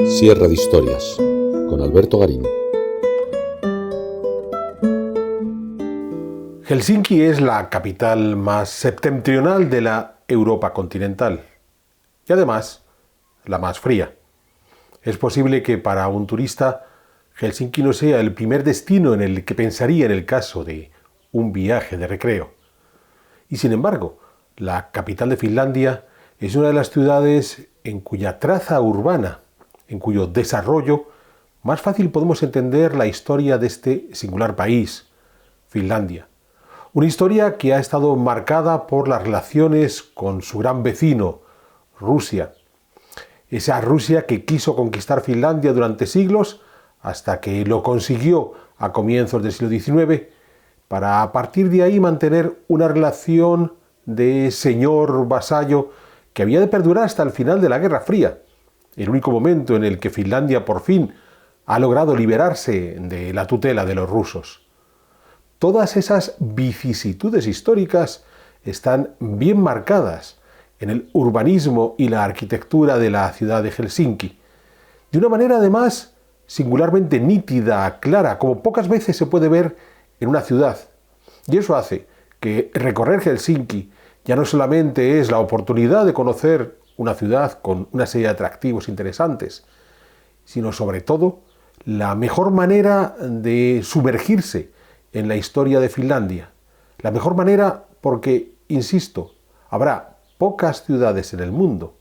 Sierra de Historias, con Alberto Garín. Helsinki es la capital más septentrional de la Europa continental y además la más fría. Es posible que para un turista Helsinki no sea el primer destino en el que pensaría en el caso de un viaje de recreo. Y sin embargo, la capital de Finlandia es una de las ciudades en cuya traza urbana, en cuyo desarrollo, más fácil podemos entender la historia de este singular país, Finlandia. Una historia que ha estado marcada por las relaciones con su gran vecino, Rusia. Esa Rusia que quiso conquistar Finlandia durante siglos hasta que lo consiguió a comienzos del siglo XIX, para a partir de ahí mantener una relación de señor-vasallo que había de perdurar hasta el final de la Guerra Fría, el único momento en el que Finlandia por fin ha logrado liberarse de la tutela de los rusos. Todas esas vicisitudes históricas están bien marcadas en el urbanismo y la arquitectura de la ciudad de Helsinki, de una manera además singularmente nítida, clara, como pocas veces se puede ver en una ciudad. Y eso hace que recorrer Helsinki ya no solamente es la oportunidad de conocer una ciudad con una serie de atractivos interesantes, sino sobre todo la mejor manera de sumergirse en la historia de Finlandia. La mejor manera porque, insisto, habrá pocas ciudades en el mundo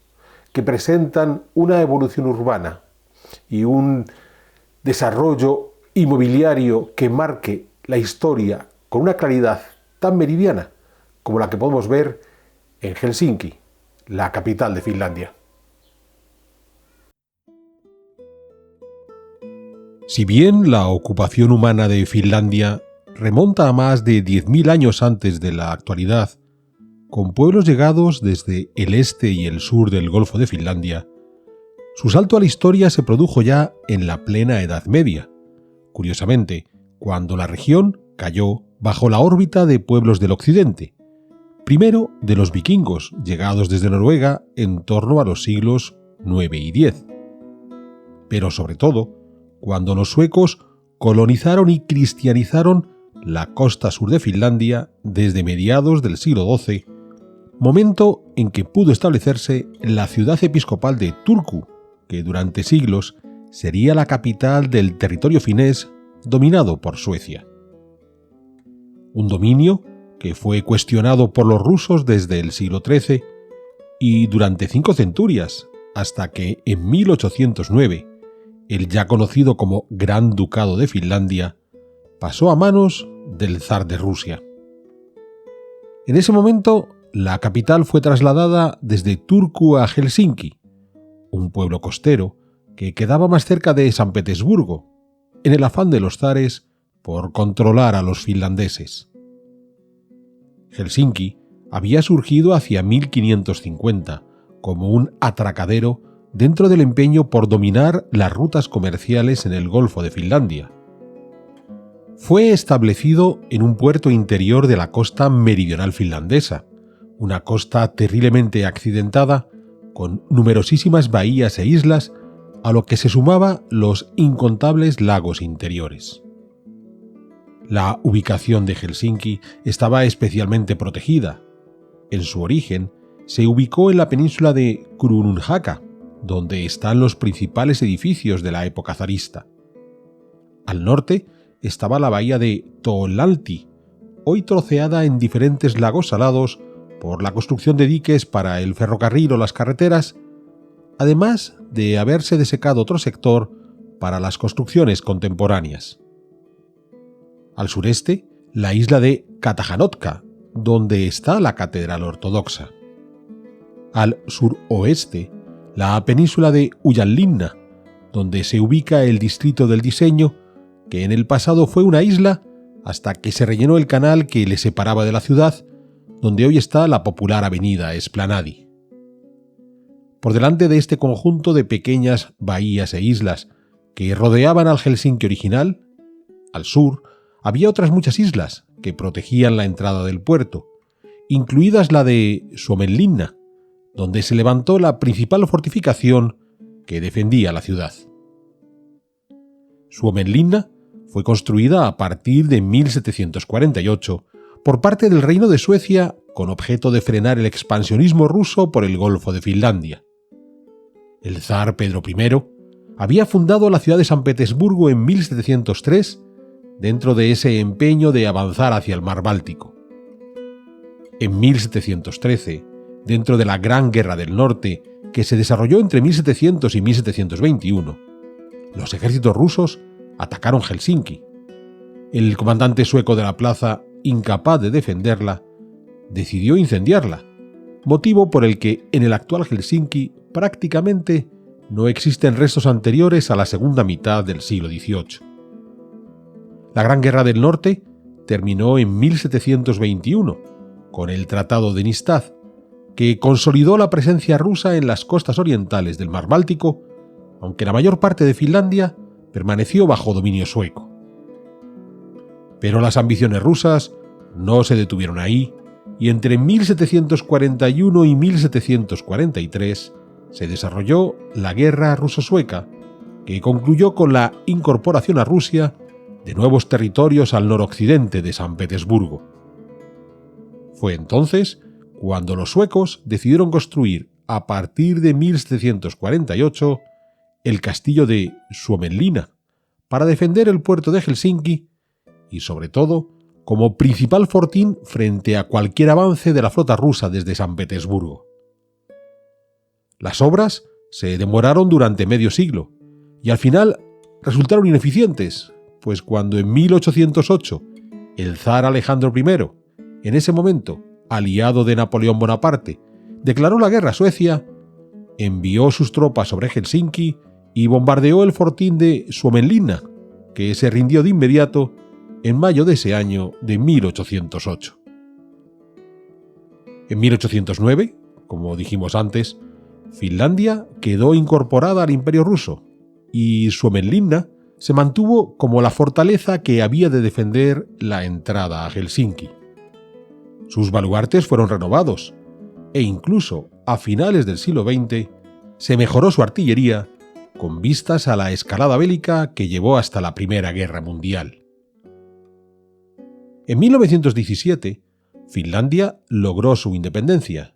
que presentan una evolución urbana y un desarrollo inmobiliario que marque la historia con una claridad tan meridiana como la que podemos ver en Helsinki, la capital de Finlandia. Si bien la ocupación humana de Finlandia remonta a más de 10.000 años antes de la actualidad, con pueblos llegados desde el este y el sur del Golfo de Finlandia, su salto a la historia se produjo ya en la plena Edad Media, curiosamente, cuando la región cayó bajo la órbita de pueblos del occidente, primero de los vikingos llegados desde Noruega en torno a los siglos IX y X, pero sobre todo cuando los suecos colonizaron y cristianizaron la costa sur de Finlandia desde mediados del siglo XII, momento en que pudo establecerse la ciudad episcopal de Turku, que durante siglos sería la capital del territorio finés dominado por Suecia. Un dominio que fue cuestionado por los rusos desde el siglo XIII y durante 5 centurias, hasta que en 1809 el ya conocido como Gran Ducado de Finlandia pasó a manos del zar de Rusia. En ese momento, la capital fue trasladada desde Turku a Helsinki, un pueblo costero que quedaba más cerca de San Petersburgo, en el afán de los zares por controlar a los finlandeses. Helsinki había surgido hacia 1550 como un atracadero dentro del empeño por dominar las rutas comerciales en el Golfo de Finlandia. Fue establecido en un puerto interior de la costa meridional finlandesa, una costa terriblemente accidentada con numerosísimas bahías e islas, a lo que se sumaba los incontables lagos interiores. La ubicación de Helsinki estaba especialmente protegida. En su origen, se ubicó en la península de Kruununhaka, donde están los principales edificios de la época zarista. Al norte estaba la bahía de Touolahti, hoy troceada en diferentes lagos salados por la construcción de diques para el ferrocarril o las carreteras, además de haberse desecado otro sector para las construcciones contemporáneas. Al sureste, la isla de Katajanotka, donde está la catedral ortodoxa. Al suroeste, la península de Ujallinna, donde se ubica el distrito del diseño, que en el pasado fue una isla hasta que se rellenó el canal que le separaba de la ciudad, donde hoy está la popular avenida Esplanadi. Por delante de este conjunto de pequeñas bahías e islas que rodeaban al Helsinki original, al sur había otras muchas islas que protegían la entrada del puerto, incluidas la de Suomenlinna, donde se levantó la principal fortificación que defendía la ciudad. Suomenlinna fue construida a partir de 1748 por parte del Reino de Suecia con objeto de frenar el expansionismo ruso por el Golfo de Finlandia. El zar Pedro I había fundado la ciudad de San Petersburgo en 1703 dentro de ese empeño de avanzar hacia el mar Báltico. En 1713, dentro de la Gran Guerra del Norte, que se desarrolló entre 1700 y 1721, los ejércitos rusos atacaron Helsinki. El comandante sueco de la plaza, incapaz de defenderla, decidió incendiarla, motivo por el que en el actual Helsinki prácticamente no existen restos anteriores a la segunda mitad del siglo XVIII. La Gran Guerra del Norte terminó en 1721, con el Tratado de Nystad, que consolidó la presencia rusa en las costas orientales del mar Báltico, aunque la mayor parte de Finlandia permaneció bajo dominio sueco. Pero las ambiciones rusas no se detuvieron ahí, y entre 1741 y 1743 se desarrolló la Guerra Ruso-Sueca, que concluyó con la incorporación a Rusia de nuevos territorios al noroccidente de San Petersburgo. Fue entonces cuando los suecos decidieron construir, a partir de 1748, el castillo de Suomenlinna para defender el puerto de Helsinki y, sobre todo, como principal fortín frente a cualquier avance de la flota rusa desde San Petersburgo. Las obras se demoraron durante medio siglo y al final resultaron ineficientes, pues cuando en 1808 el zar Alejandro I, en ese momento aliado de Napoleón Bonaparte, declaró la guerra a Suecia, envió sus tropas sobre Helsinki y bombardeó el fortín de Suomenlinna, que se rindió de inmediato en mayo de ese año de 1808. En 1809, como dijimos antes, Finlandia quedó incorporada al Imperio ruso y Suomenlinna se mantuvo como la fortaleza que había de defender la entrada a Helsinki. Sus baluartes fueron renovados e incluso a finales del siglo XX se mejoró su artillería con vistas a la escalada bélica que llevó hasta la Primera Guerra Mundial. En 1917, Finlandia logró su independencia,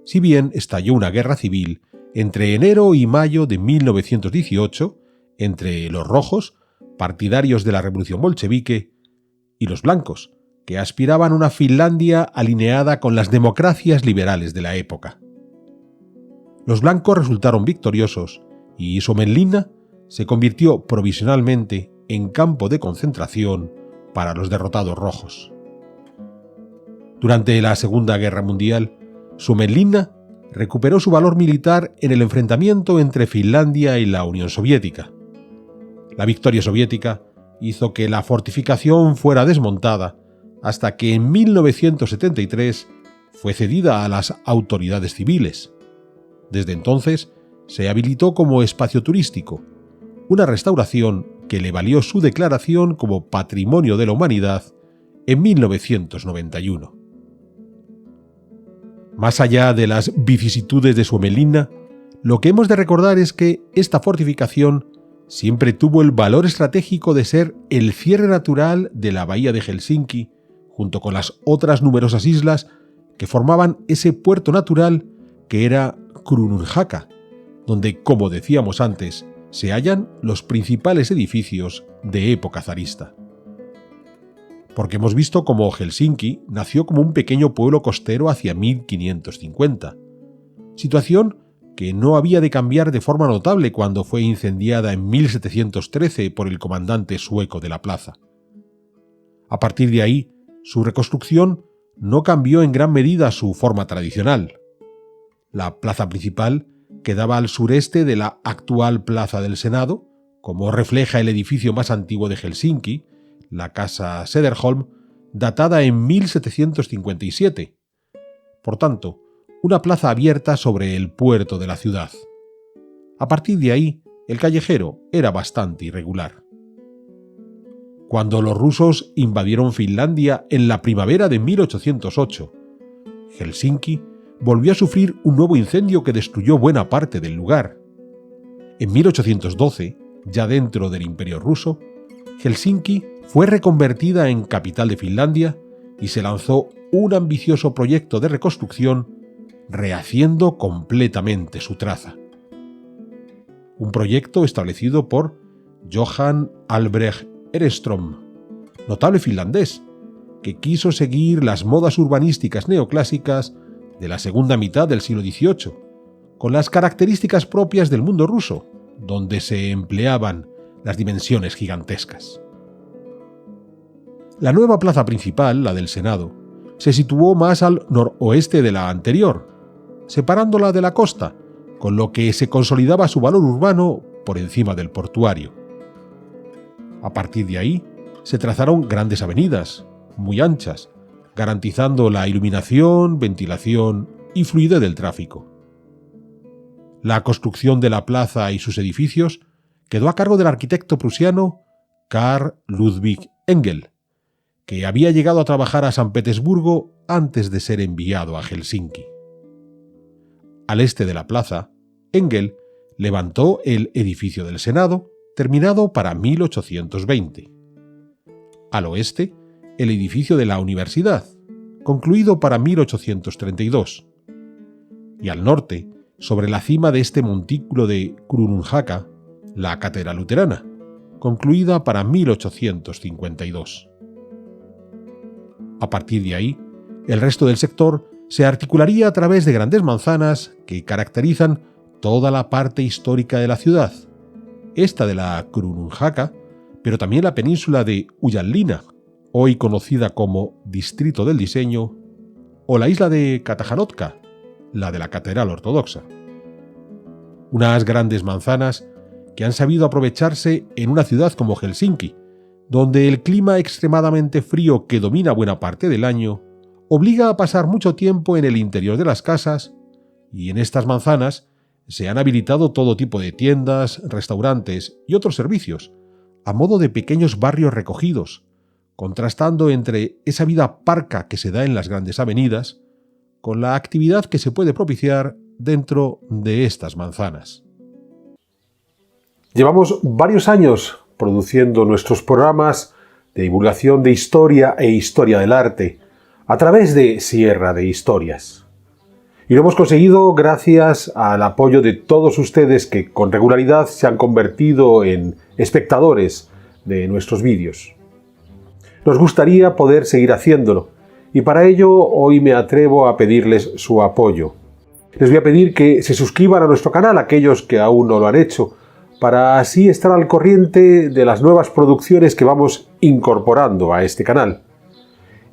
si bien estalló una guerra civil entre enero y mayo de 1918 entre los rojos, partidarios de la revolución bolchevique, y los blancos, que aspiraban a una Finlandia alineada con las democracias liberales de la época. Los blancos resultaron victoriosos y Suomenlinna se convirtió provisionalmente en campo de concentración para los derrotados rojos. Durante la Segunda Guerra Mundial, Suomenlinna recuperó su valor militar en el enfrentamiento entre Finlandia y la Unión Soviética. La victoria soviética hizo que la fortificación fuera desmontada hasta que en 1973 fue cedida a las autoridades civiles. Desde entonces se habilitó como espacio turístico, una restauración que le valió su declaración como Patrimonio de la Humanidad en 1991. Más allá de las vicisitudes de Suomenlinna, lo que hemos de recordar es que esta fortificación siempre tuvo el valor estratégico de ser el cierre natural de la bahía de Helsinki, junto con las otras numerosas islas que formaban ese puerto natural que era Kruununjaka, donde, como decíamos antes, se hallan los principales edificios de época zarista. Porque hemos visto cómo Helsinki nació como un pequeño pueblo costero hacia 1550, situación que no había de cambiar de forma notable cuando fue incendiada en 1713 por el comandante sueco de la plaza. A partir de ahí, su reconstrucción no cambió en gran medida su forma tradicional. La plaza principal quedaba al sureste de la actual Plaza del Senado, como refleja el edificio más antiguo de Helsinki, la Casa Söderholm, datada en 1757. Por tanto, una plaza abierta sobre el puerto de la ciudad. A partir de ahí, el callejero era bastante irregular. Cuando los rusos invadieron Finlandia en la primavera de 1808, Helsinki volvió a sufrir un nuevo incendio que destruyó buena parte del lugar. En 1812, ya dentro del Imperio ruso, Helsinki fue reconvertida en capital de Finlandia y se lanzó un ambicioso proyecto de reconstrucción rehaciendo completamente su traza. Un proyecto establecido por Johan Albrecht Ehrenström, notable finlandés, que quiso seguir las modas urbanísticas neoclásicas de la segunda mitad del siglo XVIII, con las características propias del mundo ruso, donde se empleaban las dimensiones gigantescas. La nueva plaza principal, la del Senado, se situó más al noroeste de la anterior, separándola de la costa, con lo que se consolidaba su valor urbano por encima del portuario. A partir de ahí, se trazaron grandes avenidas, muy anchas, garantizando la iluminación, ventilación y fluidez del tráfico. La construcción de la plaza y sus edificios quedó a cargo del arquitecto prusiano Carl Ludwig Engel, que había llegado a trabajar a San Petersburgo antes de ser enviado a Helsinki. Al este de la plaza, Engel levantó el edificio del Senado, terminado para 1820. Al oeste, el edificio de la Universidad, concluido para 1832. Y al norte, sobre la cima de este montículo de Krununjaka, la Catedral Luterana, concluida para 1852. A partir de ahí, el resto del sector se articularía a través de grandes manzanas que caracterizan toda la parte histórica de la ciudad, esta de la Krununjaka, pero también la península de Ullanlinna, hoy conocida como Distrito del Diseño, o la isla de Katajanovka, la de la Catedral Ortodoxa. Unas grandes manzanas que han sabido aprovecharse en una ciudad como Helsinki, donde el clima extremadamente frío que domina buena parte del año obliga a pasar mucho tiempo en el interior de las casas, y en estas manzanas se han habilitado todo tipo de tiendas, restaurantes y otros servicios, a modo de pequeños barrios recogidos, contrastando entre esa vida parca que se da en las grandes avenidas con la actividad que se puede propiciar dentro de estas manzanas. Llevamos varios años produciendo nuestros programas de divulgación de historia e historia del arte a través de Sierra de Historias. Y lo hemos conseguido gracias al apoyo de todos ustedes que con regularidad se han convertido en espectadores de nuestros vídeos. Nos gustaría poder seguir haciéndolo y para ello hoy me atrevo a pedirles su apoyo. Les voy a pedir que se suscriban a nuestro canal aquellos que aún no lo han hecho, para así estar al corriente de las nuevas producciones que vamos incorporando a este canal.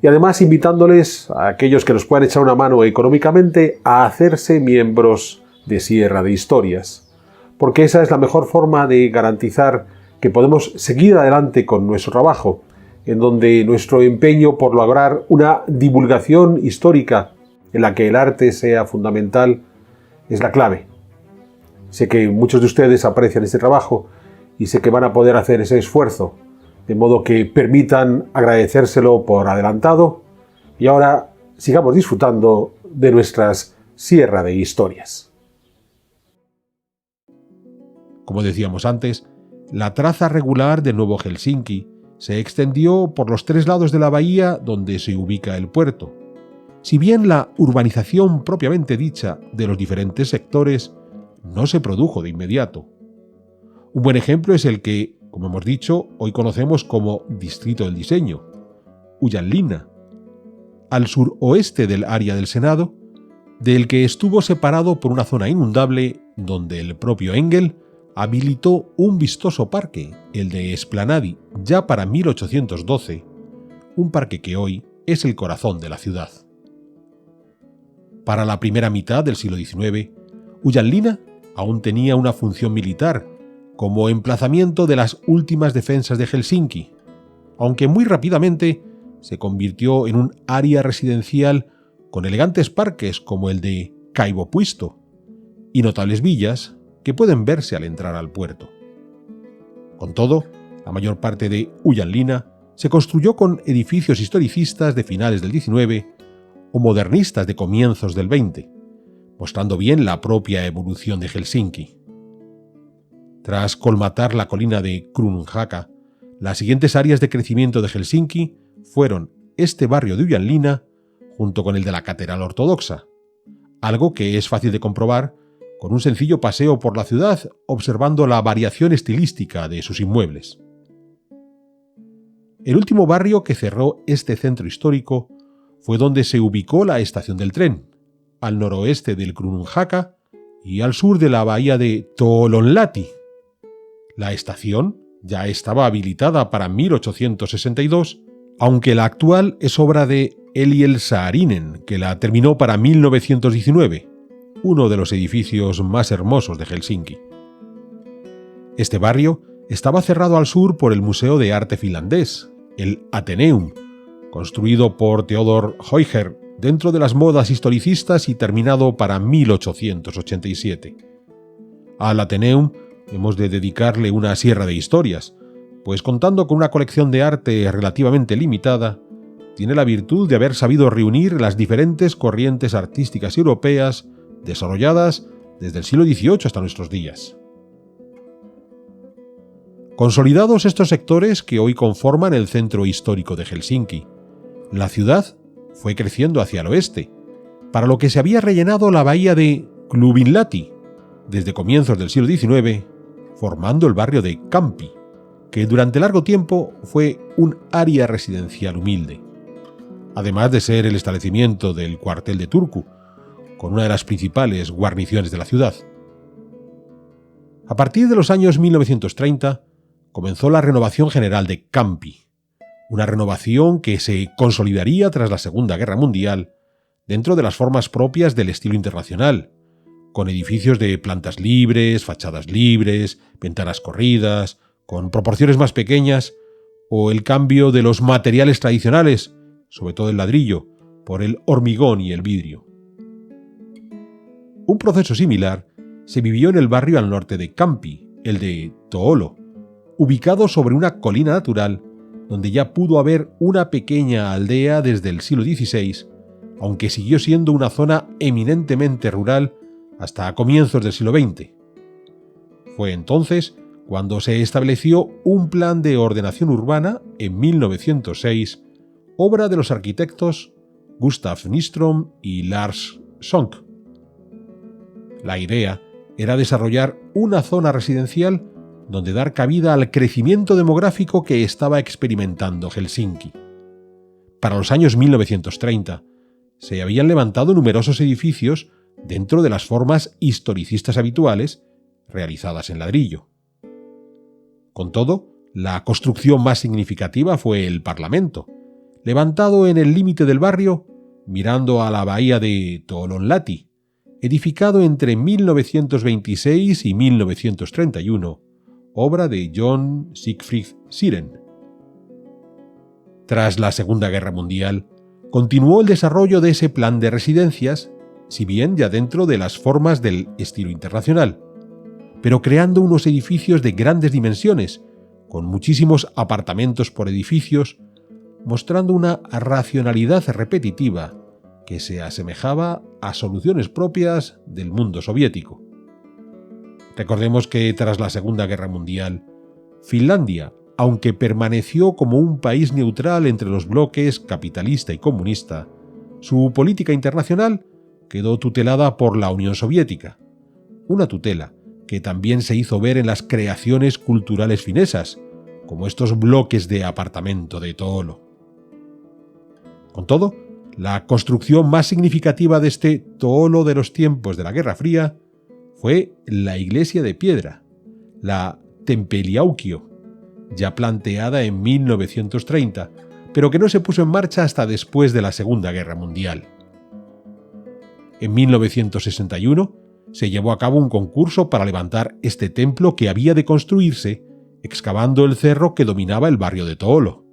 Y además invitándoles a aquellos que nos puedan echar una mano económicamente a hacerse miembros de Sierra de Historias, porque esa es la mejor forma de garantizar que podemos seguir adelante con nuestro trabajo, en donde nuestro empeño por lograr una divulgación histórica en la que el arte sea fundamental es la clave. Sé que muchos de ustedes aprecian este trabajo y sé que van a poder hacer ese esfuerzo, de modo que permitan agradecérselo por adelantado y ahora sigamos disfrutando de nuestras Sierra de Historias. Como decíamos antes, la traza regular del Nuevo Helsinki se extendió por los tres lados de la bahía donde se ubica el puerto. Si bien la urbanización propiamente dicha de los diferentes sectores no se produjo de inmediato. Un buen ejemplo es el que, como hemos dicho, hoy conocemos como Distrito del Diseño, Ullanlinna, al suroeste del área del Senado, del que estuvo separado por una zona inundable donde el propio Engel habilitó un vistoso parque, el de Esplanadi, ya para 1812, un parque que hoy es el corazón de la ciudad. Para la primera mitad del siglo XIX, Ullanlinna aún tenía una función militar, como emplazamiento de las últimas defensas de Helsinki, aunque muy rápidamente se convirtió en un área residencial con elegantes parques como el de Kaivopuisto y notables villas que pueden verse al entrar al puerto. Con todo, la mayor parte de Ullanlinna se construyó con edificios historicistas de finales del XIX o modernistas de comienzos del XX, mostrando bien la propia evolución de Helsinki. Tras colmatar la colina de Kruunhaka, las siguientes áreas de crecimiento de Helsinki fueron este barrio de Ujanlina junto con el de la Catedral Ortodoxa, algo que es fácil de comprobar con un sencillo paseo por la ciudad observando la variación estilística de sus inmuebles. El último barrio que cerró este centro histórico fue donde se ubicó la estación del tren, al noroeste del Kruunhaka y al sur de la bahía de Toolonlahti. La estación ya estaba habilitada para 1862, aunque la actual es obra de Eliel Saarinen, que la terminó para 1919, uno de los edificios más hermosos de Helsinki. Este barrio estaba cerrado al sur por el Museo de Arte Finlandés, el Atheneum, construido por Theodor Heuger dentro de las modas historicistas y terminado para 1887. Al Atheneum hemos de dedicarle una sierra de historias, pues contando con una colección de arte relativamente limitada, tiene la virtud de haber sabido reunir las diferentes corrientes artísticas europeas desarrolladas desde el siglo XVIII hasta nuestros días. Consolidados estos sectores que hoy conforman el centro histórico de Helsinki, la ciudad fue creciendo hacia el oeste, para lo que se había rellenado la bahía de Kylylahti desde comienzos del siglo XIX, formando el barrio de Kamppi, que durante largo tiempo fue un área residencial humilde, además de ser el establecimiento del cuartel de Turku, con una de las principales guarniciones de la ciudad. A partir de los años 1930, comenzó la renovación general de Kamppi, una renovación que se consolidaría tras la Segunda Guerra Mundial dentro de las formas propias del estilo internacional, con edificios de plantas libres, fachadas libres, ventanas corridas, con proporciones más pequeñas, o el cambio de los materiales tradicionales, sobre todo el ladrillo, por el hormigón y el vidrio. Un proceso similar se vivió en el barrio al norte de Kamppi, el de Toolo, ubicado sobre una colina natural donde ya pudo haber una pequeña aldea desde el siglo XVI, aunque siguió siendo una zona eminentemente rural hasta comienzos del siglo XX. Fue entonces cuando se estableció un plan de ordenación urbana en 1906, obra de los arquitectos Gustav Nyström y Lars Sonck. La idea era desarrollar una zona residencial donde dar cabida al crecimiento demográfico que estaba experimentando Helsinki. Para los años 1930, se habían levantado numerosos edificios dentro de las formas historicistas habituales realizadas en ladrillo. Con todo, la construcción más significativa fue el Parlamento, levantado en el límite del barrio, mirando a la bahía de Toolonlahti, edificado entre 1926 y 1931, obra de John Siegfried Siren. Tras la Segunda Guerra Mundial, continuó el desarrollo de ese plan de residencias, si bien ya dentro de las formas del estilo internacional, pero creando unos edificios de grandes dimensiones, con muchísimos apartamentos por edificios, mostrando una racionalidad repetitiva que se asemejaba a soluciones propias del mundo soviético. Recordemos que tras la Segunda Guerra Mundial, Finlandia, aunque permaneció como un país neutral entre los bloques capitalista y comunista, su política internacional quedó tutelada por la Unión Soviética, una tutela que también se hizo ver en las creaciones culturales finesas, como estos bloques de apartamento de Toolo. Con todo, la construcción más significativa de este Toolo de los tiempos de la Guerra Fría fue la iglesia de piedra, la Tempeliaukio, ya planteada en 1930, pero que no se puso en marcha hasta después de la Segunda Guerra Mundial. En 1961 se llevó a cabo un concurso para levantar este templo que había de construirse excavando el cerro que dominaba el barrio de Toolo.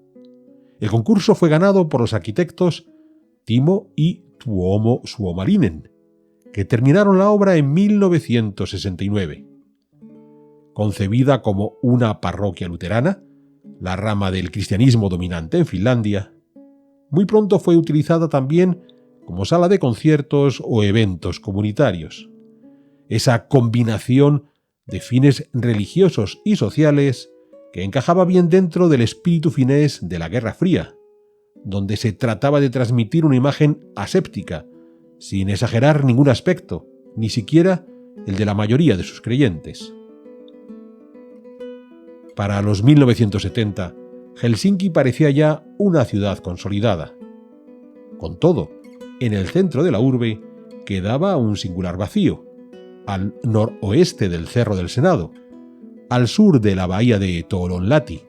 El concurso fue ganado por los arquitectos Timo y Tuomo Suomarinen, que terminaron la obra en 1969. Concebida como una parroquia luterana, la rama del cristianismo dominante en Finlandia, muy pronto fue utilizada también como sala de conciertos o eventos comunitarios. Esa combinación de fines religiosos y sociales que encajaba bien dentro del espíritu finés de la Guerra Fría, donde se trataba de transmitir una imagen aséptica, sin exagerar ningún aspecto, ni siquiera el de la mayoría de sus creyentes. Para los 1970, Helsinki parecía ya una ciudad consolidada. Con todo, en el centro de la urbe quedaba un singular vacío, al noroeste del Cerro del Senado, al sur de la bahía de Touronlahti,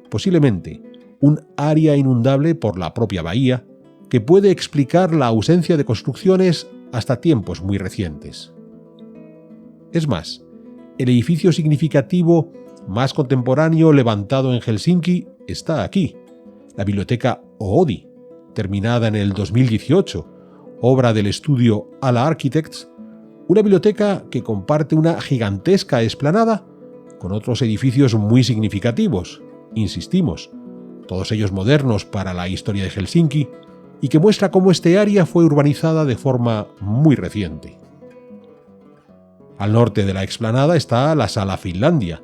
posiblemente un área inundable por la propia bahía que puede explicar la ausencia de construcciones hasta tiempos muy recientes. Es más, el edificio significativo más contemporáneo levantado en Helsinki está aquí, la Biblioteca Oodi, terminada en el 2018, obra del estudio Ala Architects, una biblioteca que comparte una gigantesca explanada con otros edificios muy significativos, insistimos, todos ellos modernos para la historia de Helsinki, y que muestra cómo este área fue urbanizada de forma muy reciente. Al norte de la explanada está la Sala Finlandia,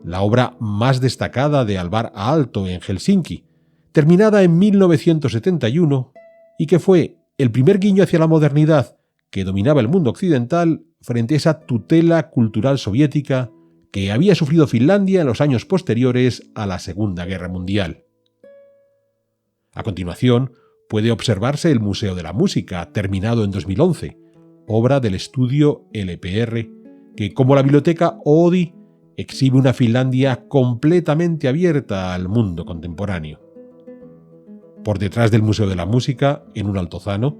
la obra más destacada de Alvar Aalto en Helsinki, terminada en 1971 y que fue el primer guiño hacia la modernidad que dominaba el mundo occidental frente a esa tutela cultural soviética que había sufrido Finlandia en los años posteriores a la Segunda Guerra Mundial. A continuación, puede observarse el Museo de la Música, terminado en 2011, obra del estudio LPR, que, como la biblioteca Oodi, exhibe una Finlandia completamente abierta al mundo contemporáneo. Por detrás del Museo de la Música, en un altozano,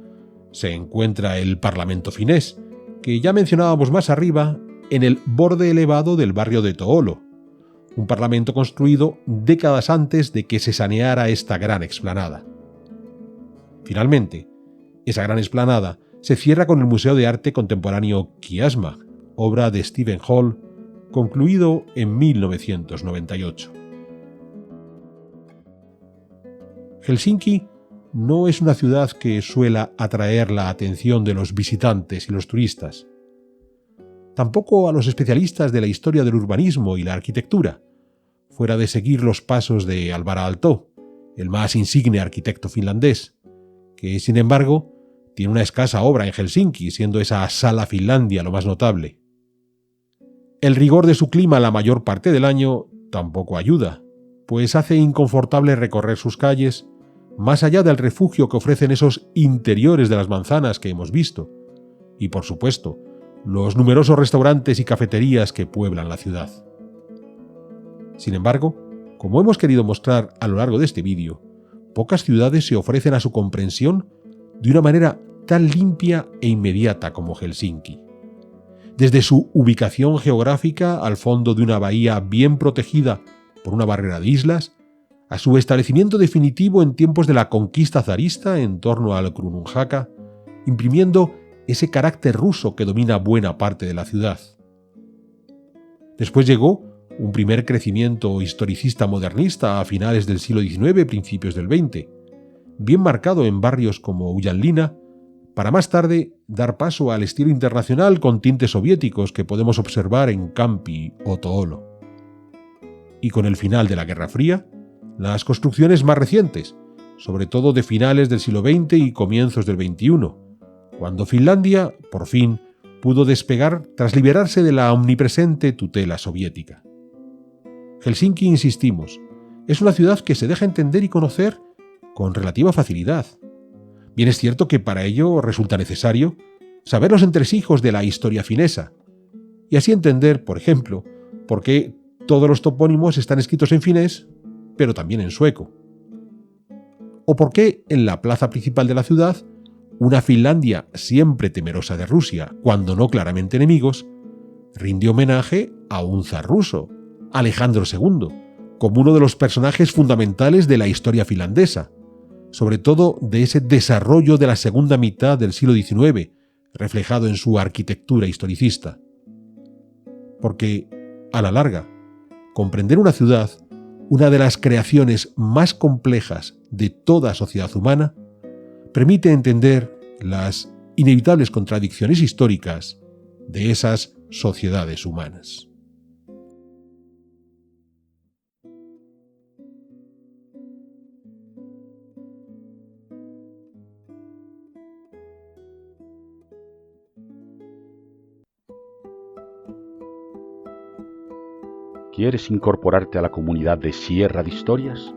se encuentra el Parlamento finés, que ya mencionábamos más arriba, en el borde elevado del barrio de Toolo, un parlamento construido décadas antes de que se saneara esta gran explanada. Finalmente, esa gran explanada se cierra con el Museo de Arte Contemporáneo Kiasma, obra de Stephen Hall, concluido en 1998. Helsinki no es una ciudad que suela atraer la atención de los visitantes y los turistas. Tampoco a los especialistas de la historia del urbanismo y la arquitectura, fuera de seguir los pasos de Alvar Aalto, el más insigne arquitecto finlandés, que, sin embargo, tiene una escasa obra en Helsinki, siendo esa Sala Finlandia lo más notable. El rigor de su clima la mayor parte del año tampoco ayuda, pues hace inconfortable recorrer sus calles, más allá del refugio que ofrecen esos interiores de las manzanas que hemos visto, y por supuesto, los numerosos restaurantes y cafeterías que pueblan la ciudad. Sin embargo, como hemos querido mostrar a lo largo de este vídeo, pocas ciudades se ofrecen a su comprensión de una manera tan limpia e inmediata como Helsinki. Desde su ubicación geográfica al fondo de una bahía bien protegida por una barrera de islas, a su establecimiento definitivo en tiempos de la conquista zarista en torno al Kruununjaka, imprimiendo ese carácter ruso que domina buena parte de la ciudad. Después llegó un primer crecimiento historicista modernista a finales del siglo XIX, principios del XX, bien marcado en barrios como Ullanlinna, para más tarde dar paso al estilo internacional con tintes soviéticos que podemos observar en Kamppi o Toolo. Y con el final de la Guerra Fría, las construcciones más recientes, sobre todo de finales del siglo XX y comienzos del XXI, cuando Finlandia, por fin, pudo despegar tras liberarse de la omnipresente tutela soviética. Helsinki, insistimos, es una ciudad que se deja entender y conocer con relativa facilidad. Bien es cierto que para ello resulta necesario saber los entresijos de la historia finesa, y así entender, por ejemplo, por qué todos los topónimos están escritos en finés, pero también en sueco. O por qué en la plaza principal de la ciudad, una Finlandia siempre temerosa de Rusia, cuando no claramente enemigos, rinde homenaje a un zar ruso, Alejandro II, como uno de los personajes fundamentales de la historia finlandesa, sobre todo de ese desarrollo de la segunda mitad del siglo XIX, reflejado en su arquitectura historicista. Porque, a la larga, comprender una ciudad, una de las creaciones más complejas de toda sociedad humana, permite entender las inevitables contradicciones históricas de esas sociedades humanas. ¿Quieres incorporarte a la comunidad de Sierra de Historias?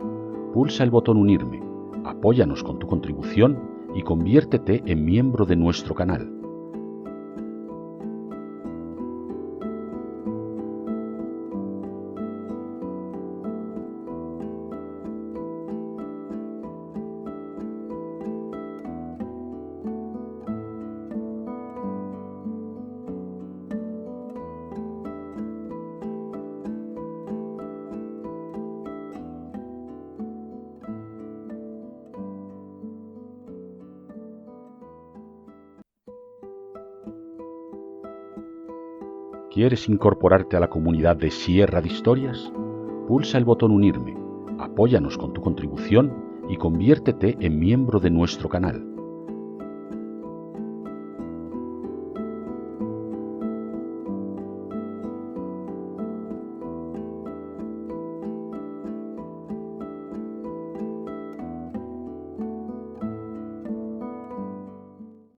Pulsa el botón Unirme, apóyanos con tu contribución y conviértete en miembro de nuestro canal. ¿Quieres incorporarte a la comunidad de Sierra de Historias? Pulsa el botón Unirme, apóyanos con tu contribución y conviértete en miembro de nuestro canal.